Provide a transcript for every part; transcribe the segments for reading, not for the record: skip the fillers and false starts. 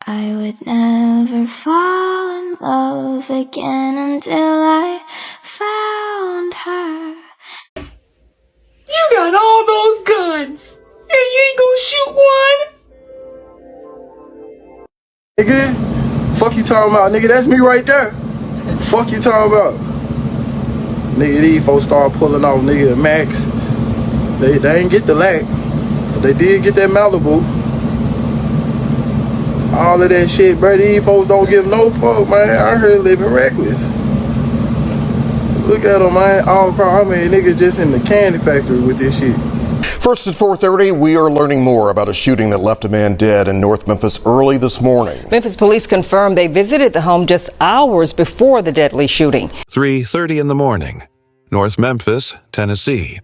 I would never fall in love again until I found her. You got all those guns, and you ain't gonna shoot one? Nigga, fuck you talking about, nigga, that's me right there. Fuck you talking about. Nigga, these folks start pulling off, nigga, Max. They ain't get the lack, but they did get that Malibu. All of that shit, bro, these folks don't give no fuck, man. I heard living reckless. Look at them, man. All across, I mean, nigga just in the candy factory with this shit. First at 4:30, we are learning more about a shooting that left a man dead in North Memphis early this morning. Memphis police confirmed they visited the home just hours before the deadly shooting. 3:30 in the morning, North Memphis, Tennessee.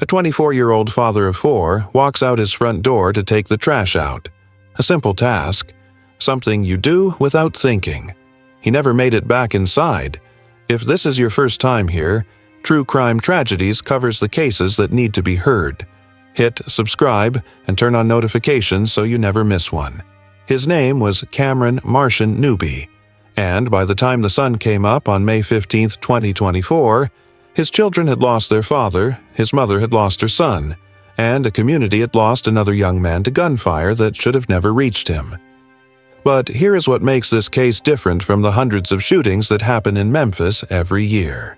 A 24-year-old father of four walks out his front door to take the trash out. A simple task, something you do without thinking. He never made it back inside. If this is your first time here, True Crime Tragedies covers the cases that need to be heard. Hit subscribe and turn on notifications so you never miss one. His name was Cameron Marshun Newby, and by the time the sun came up on May 15, 2024, his children had lost their father, his mother had lost her son, and a community had lost another young man to gunfire that should have never reached him. But here is what makes this case different from the hundreds of shootings that happen in Memphis every year.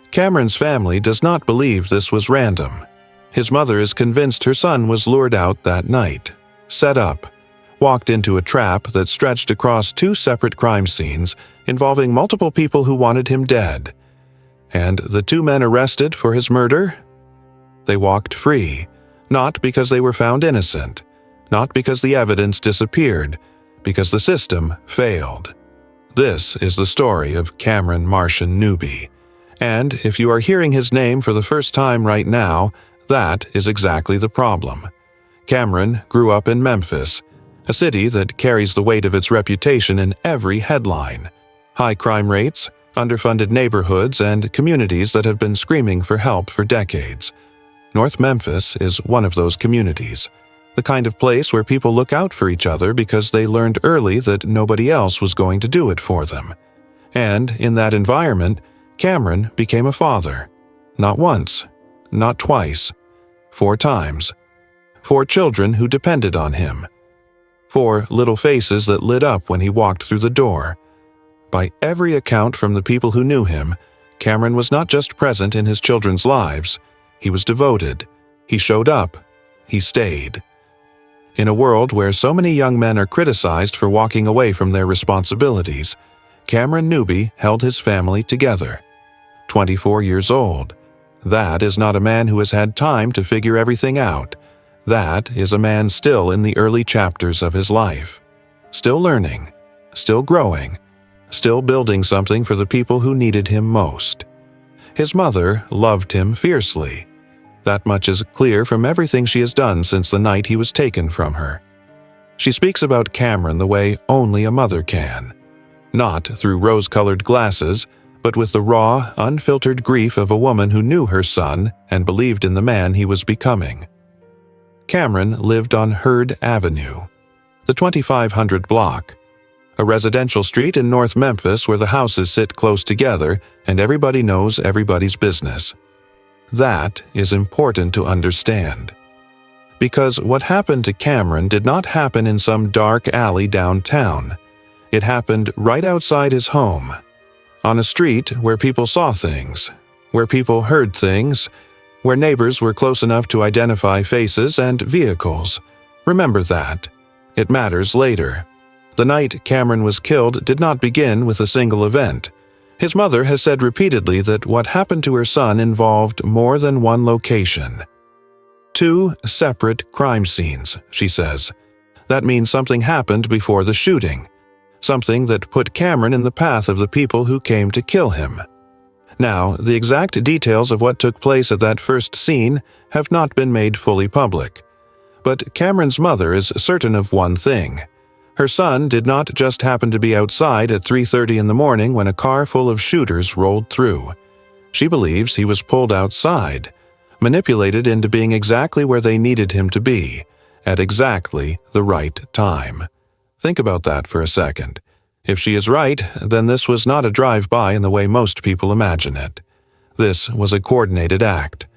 Cameron's family does not believe this was random. His mother is convinced her son was lured out that night, set up, walked into a trap that stretched across two separate crime scenes involving multiple people who wanted him dead. And the two men arrested for his murder? They walked free, not because they were found innocent, not because the evidence disappeared, because the system failed. This is the story of Cameron Marshun Newby. And if you are hearing his name for the first time right now, that is exactly the problem. Cameron grew up in Memphis, a city that carries the weight of its reputation in every headline. High crime rates, underfunded neighborhoods, and communities that have been screaming for help for decades. North Memphis is one of those communities, the kind of place where people look out for each other because they learned early that nobody else was going to do it for them. And in that environment, Cameron became a father. Not once, not twice, 4 times. 4 children who depended on him. 4 little faces that lit up when he walked through the door. By every account from the people who knew him, Cameron was not just present in his children's lives, he was devoted. He showed up. He stayed. In a world where so many young men are criticized for walking away from their responsibilities, Cameron Newbie held his family together. 24 years old. That is not a man who has had time to figure everything out. That is a man still in the early chapters of his life. Still learning, still growing, still building something for the people who needed him most. His mother loved him fiercely. That much is clear from everything she has done since the night he was taken from her. She speaks about Cameron the way only a mother can. Not through rose-colored glasses, but with the raw, unfiltered grief of a woman who knew her son and believed in the man he was becoming. Cameron lived on Hurd Avenue, the 2500 block, a residential street in North Memphis where the houses sit close together and everybody knows everybody's business. That is important to understand. Because what happened to Cameron did not happen in some dark alley downtown. It happened right outside his home, on a street where people saw things, where people heard things, where neighbors were close enough to identify faces and vehicles. Remember that. It matters later. The night Cameron was killed did not begin with a single event. His mother has said repeatedly that what happened to her son involved more than one location. 2 separate crime scenes, she says. That means something happened before the shooting. Something that put Cameron in the path of the people who came to kill him. Now, the exact details of what took place at that first scene have not been made fully public. But Cameron's mother is certain of one thing. Her son did not just happen to be outside at 3:30 in the morning when a car full of shooters rolled through. She believes he was pulled outside, manipulated into being exactly where they needed him to be, at exactly the right time. Think about that for a second. If she is right, then this was not a drive-by in the way most people imagine it. This was a coordinated act.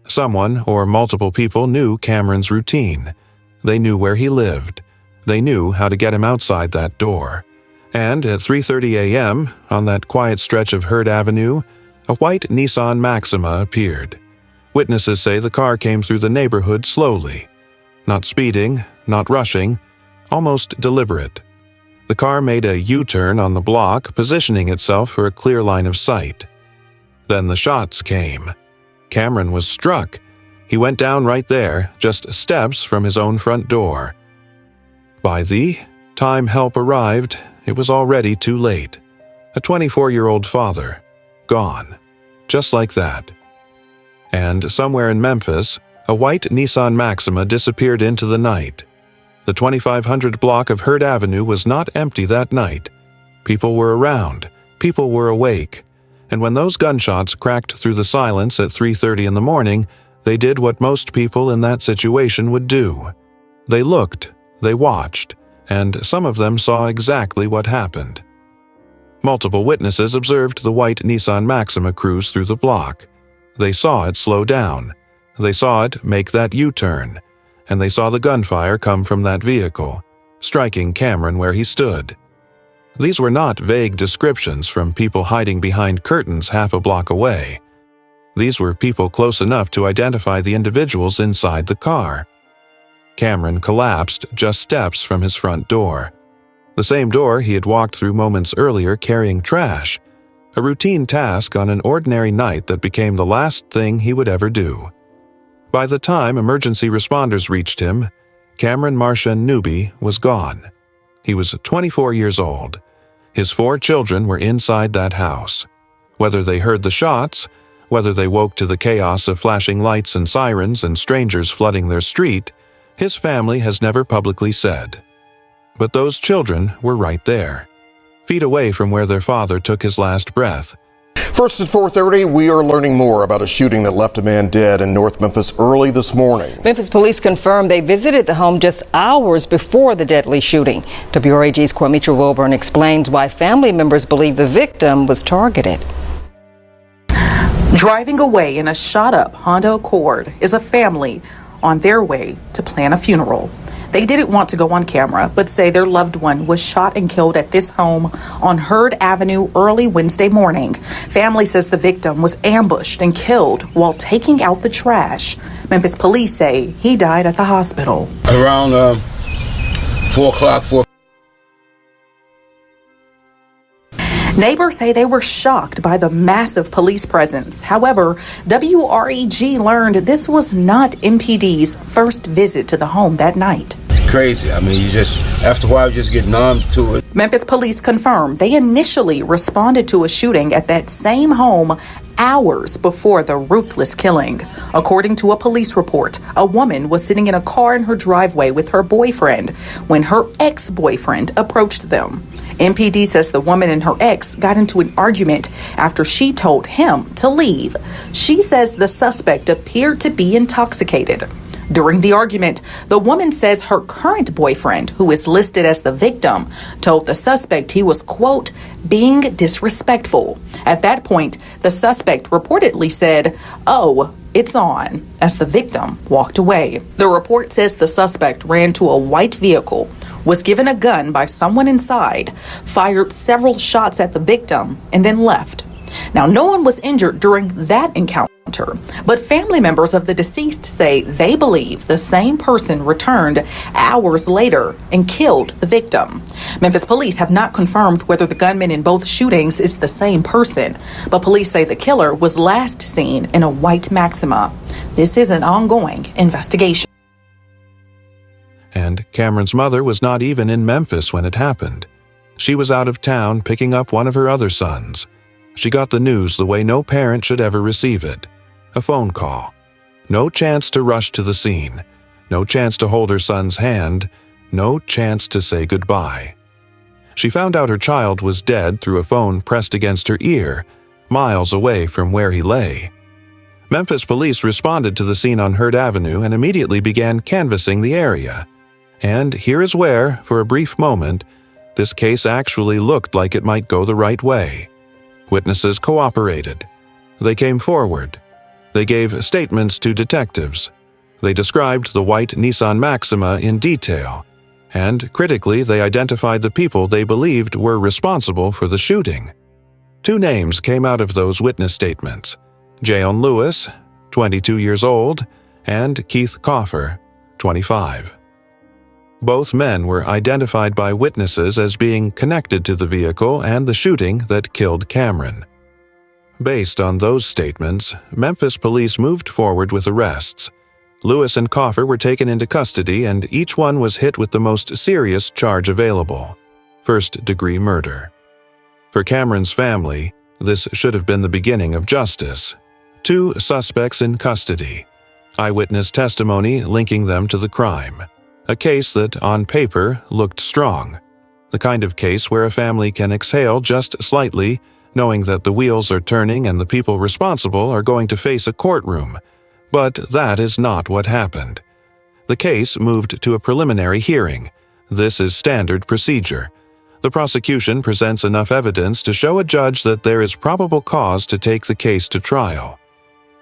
Someone or multiple people knew Cameron's routine. They knew where he lived. They knew how to get him outside that door. And at 3:30 a.m., on that quiet stretch of Hurd Avenue, a white Nissan Maxima appeared. Witnesses say the car came through the neighborhood slowly. Not speeding, not rushing, almost deliberate. The car made a U-turn on the block, positioning itself for a clear line of sight. Then the shots came. Cameron was struck. He went down right there, just steps from his own front door. By the time help arrived, it was already too late. A 24-year-old father, gone. Just like that. And somewhere in Memphis, a white Nissan Maxima disappeared into the night. The 2500 block of Hurd Avenue was not empty that night. People were around. People were awake. And when those gunshots cracked through the silence at 3:30 in the morning, they did what most people in that situation would do. They looked, they watched, and some of them saw exactly what happened. Multiple witnesses observed the white Nissan Maxima cruise through the block. They saw it slow down. They saw it make that U-turn. And they saw the gunfire come from that vehicle, striking Cameron where he stood. These were not vague descriptions from people hiding behind curtains half a block away. These were people close enough to identify the individuals inside the car. Cameron collapsed just steps from his front door. The same door he had walked through moments earlier carrying trash, a routine task on an ordinary night that became the last thing he would ever do. By the time emergency responders reached him, Cameron Marshun Newby was gone. He was 24 years old. His 4 children were inside that house. Whether they heard the shots, whether they woke to the chaos of flashing lights and sirens and strangers flooding their street, his family has never publicly said. But those children were right there, feet away from where their father took his last breath. First at 4:30, we are learning more about a shooting that left a man dead in North Memphis early this morning. Memphis police confirmed they visited the home just hours before the deadly shooting. WRAG's Kwamitra Wilburn explains why family members believe the victim was targeted. Driving away in a shot-up Honda Accord is a family on their way to plan a funeral. They didn't want to go on camera, but say their loved one was shot and killed at this home on Hurd Avenue early Wednesday morning. Family says the victim was ambushed and killed while taking out the trash. Memphis police say he died at the hospital. Around 4 o'clock. Neighbors say they were shocked by the massive police presence. However, WREG learned this was not MPD's first visit to the home that night. Crazy. I mean, after a while, you just get numb to it. Memphis police confirmed they initially responded to a shooting at that same home hours before the ruthless killing. According to a police report, a woman was sitting in a car in her driveway with her boyfriend when her ex-boyfriend approached them. MPD says the woman and her ex got into an argument after she told him to leave. She says the suspect appeared to be intoxicated. During the argument, the woman says her current boyfriend, who is listed as the victim, told the suspect he was, quote, being disrespectful. At that point, the suspect reportedly said, "Oh, it's on," as the victim walked away. The report says the suspect ran to a white vehicle, was given a gun by someone inside, fired several shots at the victim, and then left. Now, no one was injured during that encounter, but family members of the deceased say they believe the same person returned hours later and killed the victim. Memphis police have not confirmed whether the gunman in both shootings is the same person, but police say the killer was last seen in a white Maxima. This is an ongoing investigation. And Cameron's mother was not even in Memphis when it happened. She was out of town picking up one of her other sons. She got the news the way no parent should ever receive it. A phone call. No chance to rush to the scene. No chance to hold her son's hand. No chance to say goodbye. She found out her child was dead through a phone pressed against her ear, miles away from where he lay. Memphis police responded to the scene on Hurd Avenue and immediately began canvassing the area. And here is where, for a brief moment, this case actually looked like it might go the right way. Witnesses cooperated. They came forward. They gave statements to detectives. They described the white Nissan Maxima in detail. And critically, they identified the people they believed were responsible for the shooting. 2 names came out of those witness statements: Jayon Lewis, 22 years old, and Keith Coffer, 25. Both men were identified by witnesses as being connected to the vehicle and the shooting that killed Cameron. Based on those statements, Memphis police moved forward with arrests. Lewis and Coffer were taken into custody, and each one was hit with the most serious charge available: first-degree murder. For Cameron's family, this should have been the beginning of justice. 2 suspects in custody. Eyewitness testimony linking them to the crime. A case that, on paper, looked strong. The kind of case where a family can exhale just slightly, knowing that the wheels are turning and the people responsible are going to face a courtroom. But that is not what happened. The case moved to a preliminary hearing. This is standard procedure. The prosecution presents enough evidence to show a judge that there is probable cause to take the case to trial.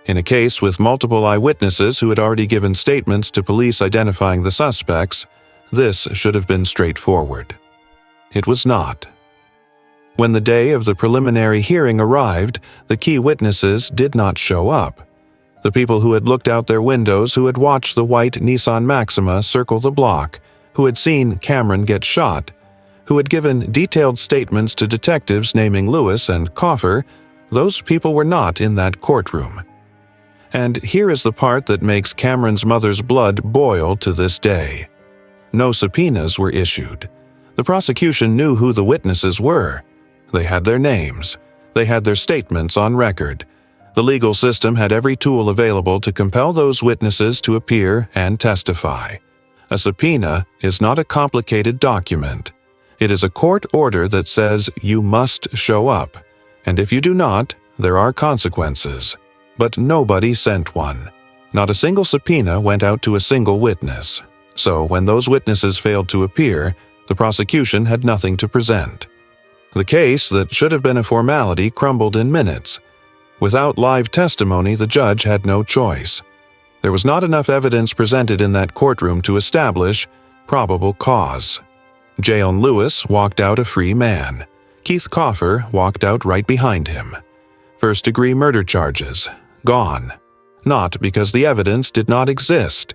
In a case with multiple eyewitnesses who had already given statements to police identifying the suspects, this should have been straightforward. It was not. When the day of the preliminary hearing arrived, the key witnesses did not show up. The people who had looked out their windows, who had watched the white Nissan Maxima circle the block, who had seen Cameron get shot, who had given detailed statements to detectives naming Lewis and Coffer, those people were not in that courtroom. And here is the part that makes Cameron's mother's blood boil to this day. No subpoenas were issued. The prosecution knew who the witnesses were. They had their names. They had their statements on record. The legal system had every tool available to compel those witnesses to appear and testify. A subpoena is not a complicated document. It is a court order that says you must show up, and if you do not, there are consequences. But nobody sent one. Not a single subpoena went out to a single witness. So when those witnesses failed to appear, the prosecution had nothing to present. The case that should have been a formality crumbled in minutes. Without live testimony, the judge had no choice. There was not enough evidence presented in that courtroom to establish probable cause. Jayon Lewis walked out a free man. Keith Coffer walked out right behind him. First-degree murder charges, gone. Not because the evidence did not exist.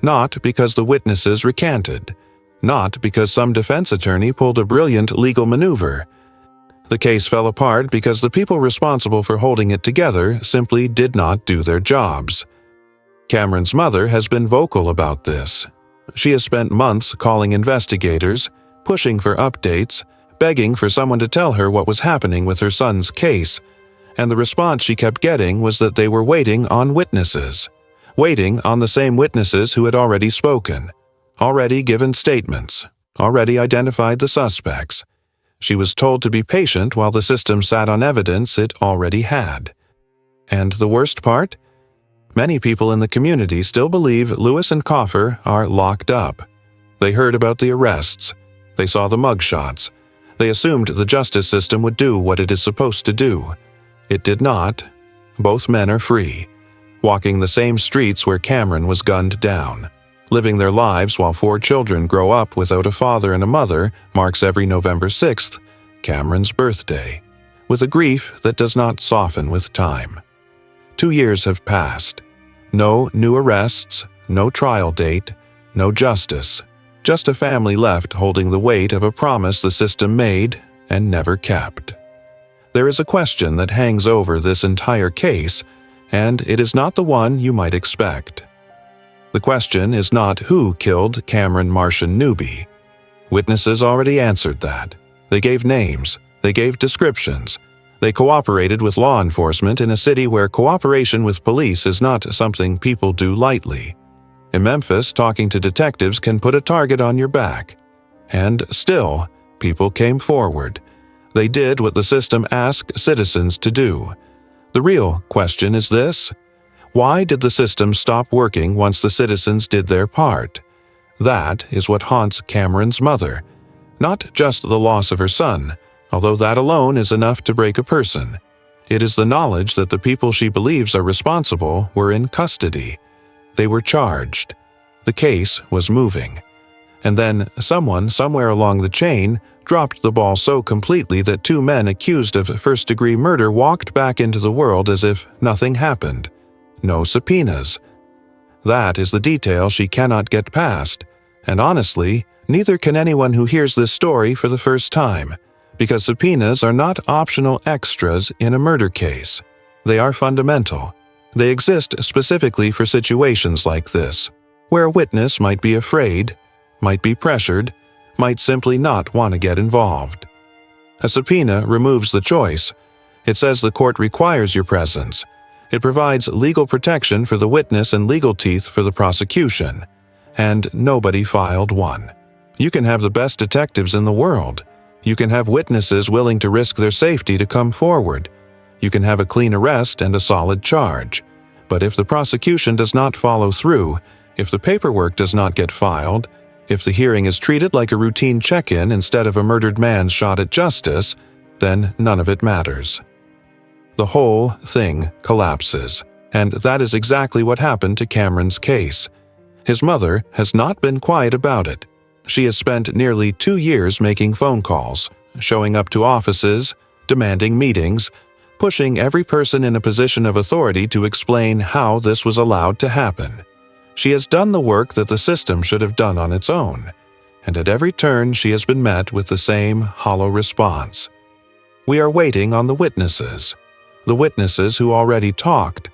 Not because the witnesses recanted. Not because some defense attorney pulled a brilliant legal maneuver. The case fell apart because the people responsible for holding it together simply did not do their jobs. Cameron's mother has been vocal about this. She has spent months calling investigators, pushing for updates, begging for someone to tell her what was happening with her son's case, and the response she kept getting was that they were waiting on witnesses. Waiting on the same witnesses who had already spoken, already given statements, already identified the suspects. She was told to be patient while the system sat on evidence it already had. And the worst part? Many people in the community still believe Lewis and Coffer are locked up. They heard about the arrests. They saw the mugshots. They assumed the justice system would do what it is supposed to do. It did not. Both men are free, walking the same streets where Cameron was gunned down. Living their lives while 4 children grow up without a father and a mother marks every November 6th, Cameron's birthday, with a grief that does not soften with time. 2 years have passed. No new arrests, no trial date, no justice. Just a family left holding the weight of a promise the system made and never kept. There is a question that hangs over this entire case, and it is not the one you might expect. The question is not who killed Cameron Marshun Newby. Witnesses already answered that. They gave names. They gave descriptions. They cooperated with law enforcement in a city where cooperation with police is not something people do lightly. In Memphis, talking to detectives can put a target on your back. And still, people came forward. They did what the system asked citizens to do. The real question is this: why did the system stop working once the citizens did their part? That is what haunts Cameron's mother. Not just the loss of her son, although that alone is enough to break a person. It is the knowledge that the people she believes are responsible were in custody. They were charged. The case was moving. And then someone somewhere along the chain dropped the ball so completely that two men accused of first-degree murder walked back into the world as if nothing happened. No subpoenas. That is the detail she cannot get past. And honestly, neither can anyone who hears this story for the first time, because subpoenas are not optional extras in a murder case. They are fundamental. They exist specifically for situations like this, where a witness might be afraid, might be pressured, might simply not want to get involved. A subpoena removes the choice. It says the court requires your presence. It provides legal protection for the witness and legal teeth for the prosecution. And nobody filed one. You can have the best detectives in the world. You can have witnesses willing to risk their safety to come forward. You can have a clean arrest and a solid charge. But if the prosecution does not follow through, if the paperwork does not get filed, if the hearing is treated like a routine check-in instead of a murdered man's shot at justice, then none of it matters. The whole thing collapses, and that is exactly what happened to Cameron's case. His mother has not been quiet about it. She has spent nearly 2 years making phone calls, showing up to offices, demanding meetings, pushing every person in a position of authority to explain how this was allowed to happen. She has done the work that the system should have done on its own, and at every turn she has been met with the same hollow response. We are waiting on the witnesses who already talked.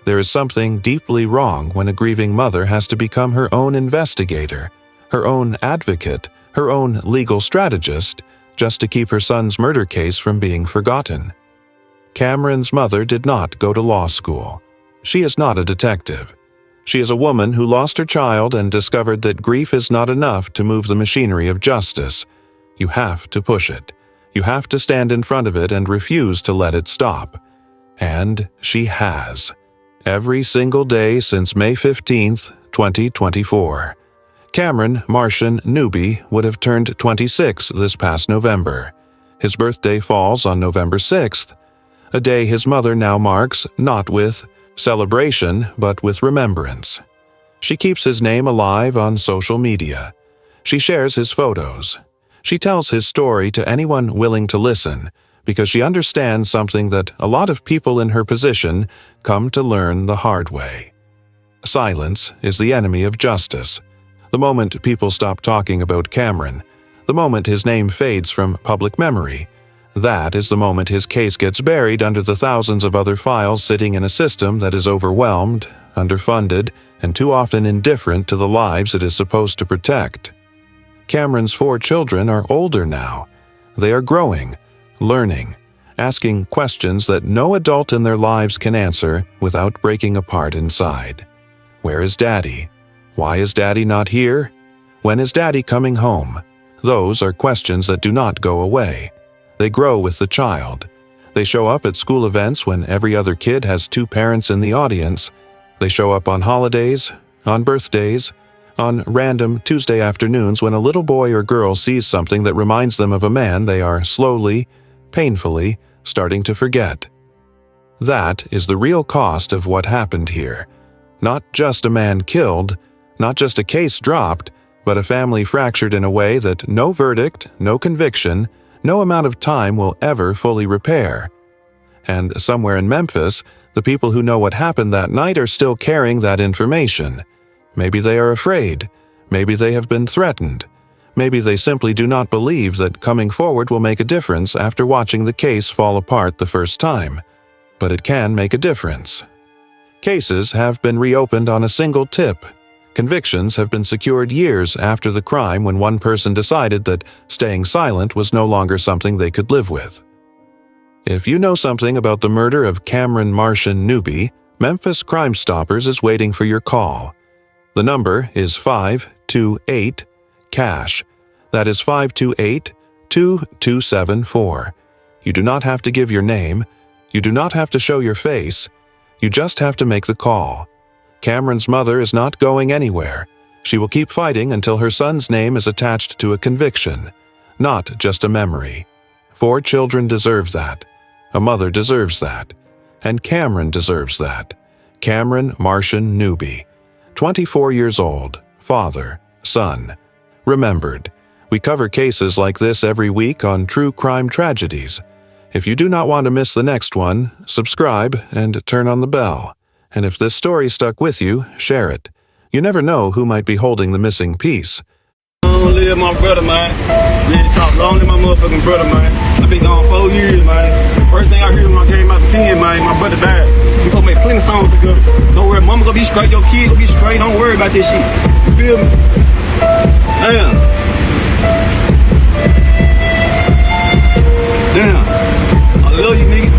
There is something deeply wrong when a grieving mother has to become her own investigator, her own advocate, her own legal strategist, just to keep her son's murder case from being forgotten. Cameron's mother did not go to law school. She is not a detective. She is a woman who lost her child and discovered that grief is not enough to move the machinery of justice. You have to push it. You have to stand in front of it and refuse to let it stop. And she has. Every single day since May 15th, 2024. Cameron Marshun Newby would have turned 26 this past November. His birthday falls on November 6th, a day his mother now marks not with celebration but with remembrance. She keeps his name alive on social media. She shares his photos. She tells his story to anyone willing to listen, because she understands something that a lot of people in her position come to learn the hard way. Silence is the enemy of justice. The moment people stop talking about Cameron, the moment his name fades from public memory, that is the moment his case gets buried under the thousands of other files sitting in a system that is overwhelmed, underfunded, and too often indifferent to the lives it is supposed to protect. Cameron's 4 children are older now. They are growing, learning, asking questions that no adult in their lives can answer without breaking apart inside. Where is Daddy? Why is Daddy not here? When is Daddy coming home? Those are questions that do not go away. They grow with the child. They show up at school events when every other kid has 2 parents in the audience. They show up on holidays, on birthdays, on random Tuesday afternoons when a little boy or girl sees something that reminds them of a man they are slowly, painfully starting to forget. That is the real cost of what happened here. Not just a man killed, not just a case dropped, but a family fractured in a way that no verdict, no conviction, no amount of time will ever fully repair. And somewhere in Memphis, the people who know what happened that night are still carrying that information. Maybe they are afraid. Maybe they have been threatened. Maybe they simply do not believe that coming forward will make a difference after watching the case fall apart the first time. But it can make a difference. Cases have been reopened on a single tip. Convictions have been secured years after the crime when one person decided that staying silent was no longer something they could live with. If you know something about the murder of Cameron Marshun Newby, Memphis Crime Stoppers is waiting for your call. The number is 528-CASH. That is 528-2274. You do not have to give your name. You do not have to show your face. You just have to make the call. Cameron's mother is not going anywhere. She will keep fighting until her son's name is attached to a conviction, not just a memory. 4 children deserve that. A mother deserves that. And Cameron deserves that. Cameron Marshun Newby, 24 years old, father, son. Remembered. We cover cases like this every week on True Crime Tragedies. If you do not want to miss the next one, subscribe and turn on the bell. And if this story stuck with you, share it. You never know who might be holding the missing piece. Long live my brother, man. Ready to talk. Long live my motherfucking brother, man. I've been gone 4 years, man. First thing I heard when I came out the pen, man, my brother died. We supposed to make plenty of songs together. Don't worry, mama gonna be straight, your kid gonna be straight. Don't worry about this shit. You feel me? Damn. I love you, nigga.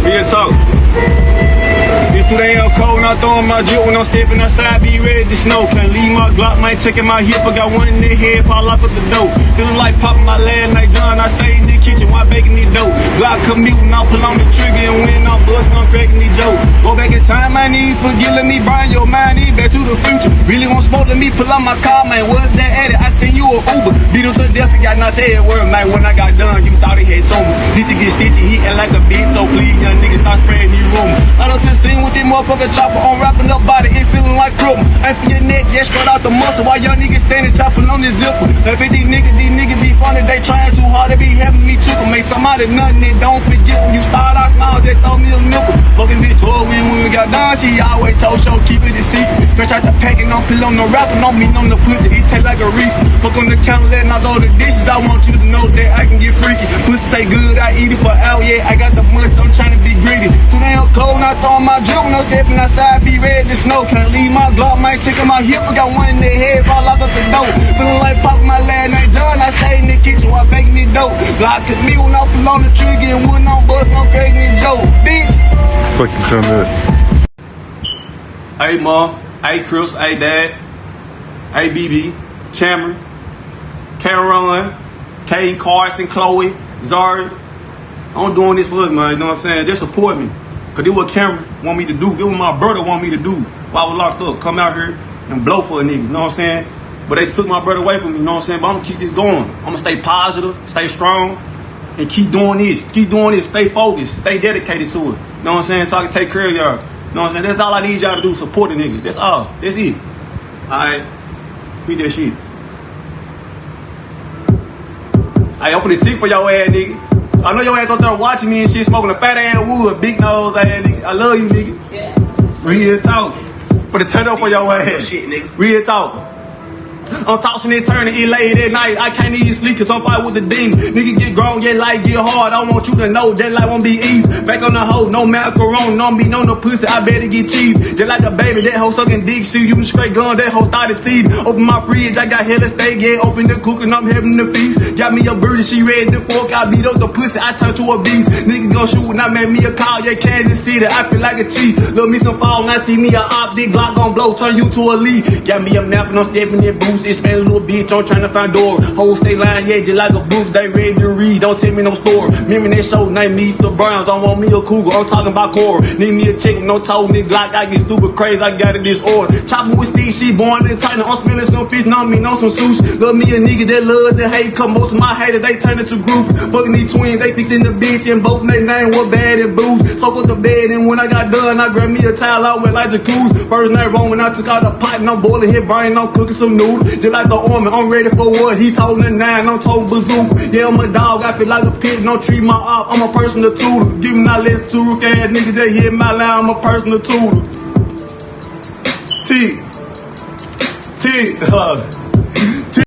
Real talk. It's too damn cold, not throwing my drip when I'm stepping outside, be ready to snow. Can't leave my Glock, man, checking my hip. I got one in the head, fall lock up the door. Feeling like popping my last night, John. I stay in the kitchen while baking these dough. Glock commute, now pull on the trigger, and when I'm busting, I'm cracking these jokes. Go back in time, I need forget, let me burn your mind, need back to the future. Really want smoke, let me pull on my car, man. What's that at it? I seen you a Uber. Beat him to death, and got not to every word, man. When I got done, you thought he had tumors. This to get stitchy, he act like a bitch, so please, young niggas, start spreading these rumors. I done just seen with this motherfucker chopper on wrapping up body, it feeling like crumble. Ain't for your neck, yeah, straight out the muscle. While young niggas standing chopping on this zipper. If these niggas be funny, they trying too hard, they be having me too. Make somebody nothing, they don't forget when you start out smile, they throw me a nipple. Fucking Victoria, when we got done, she always told show, keep it a secret. Bitch out the packing, don't pill on no rapping, on me, on the pussy, it taste like a Reese. Fuck on the counter, letting out all the dishes, I want you to know that I can get freaky. Pussy take good, I eat it for out, yeah, I got the munch, I'm trying to be greedy. Too damn cold, not throwing my drip, no stepping outside, be ready to snow. Can't leave my Glock, man, checking my hip, I got one in the head, fall out of the door. Feeling like popping my last night, John, I stay in the kitchen while baking this dope. Glock at me when I pull on the trigger and when I'm busting, I'm cracking this joke, bitch. Fuck you, come here. Hey, Mom. Hey, Chris. Hey, Dad. Hey, BB. Cameron. Cameron. Kay, Carson, Chloe, Zari. I'm doing this for us, man. You know what I'm saying? Just support me. Because this what Cameron want me to do. This what my brother want me to do while I was locked up. Come out here and blow for a nigga. You know what I'm saying? But they took my brother away from me. You know what I'm saying? But I'm going to keep this going. I'm going to stay positive, stay strong, and keep doing this. Keep doing this. Stay focused. Stay dedicated to it. You know what I'm saying? So I can take care of y'all. You know what I'm saying? That's all I need y'all to do. Support the nigga. That's all. That's it. Alright? Beat that shit. I open the tick for your ass, nigga. I know your ass up there watching me and shit, smoking a fat ass wood, big nose ass, nigga. I love you, nigga. Yeah. Real talk. For the turn up for your ass. Shit, nigga. Real talk. I'm tossing and turning it late at night. I can't even sleep cause I'm fighting with the demon. Nigga get grown, get light, get hard. I want you to know that life won't be easy. Back on the hoe, no macaron, no meat, no pussy. I better get cheese. Just like a baby, that hoe sucking dick. Shoot, you straight gun, that hoe started teeth. Open my fridge, I got hella steak. Yeah, open the cooking, I'm having the feast. Got me a bird, she ready to fork. I beat up the pussy, I turn to a beast. Niggas gon' shoot when I make me a call. Yeah, Kansas City, I feel like a cheat. Love me some fall, now see me a op. Big Glock gon' blow, turn you to a lead. Got me a map and I'm stepping in boots. It's been a little bitch, I'm trying to find door. Whole stay line, yeah, just like a book, they ready to read. Don't tell me no story. Remember that show, name me the Browns. I want me a cougar, I'm talking about core. Need me a chick with no toe, nigga Glock. I get stupid crazy, I got a disorder. Chopping with Steve, she born in China. I'm spilling some fish, on me, on some sushi. Love me a nigga that loves and hate. Come most of my haters, they turn into group. Fucking these twins, they think in the bitch, and both their name was bad and blues. So with the bed, and when I got done, I grabbed me a towel, I went like a cruise. First night wrong when I took out the pot, and I'm boiling his brain, I'm cooking some noodles. Just like the army, I'm ready for what? He told the 9, I'm told bazooka. Yeah, I'm a dog, I feel like a pit, don't treat my op. I'm a personal tutor. Give me not less to rook ass niggas that hit my line, I'm a personal tutor. T.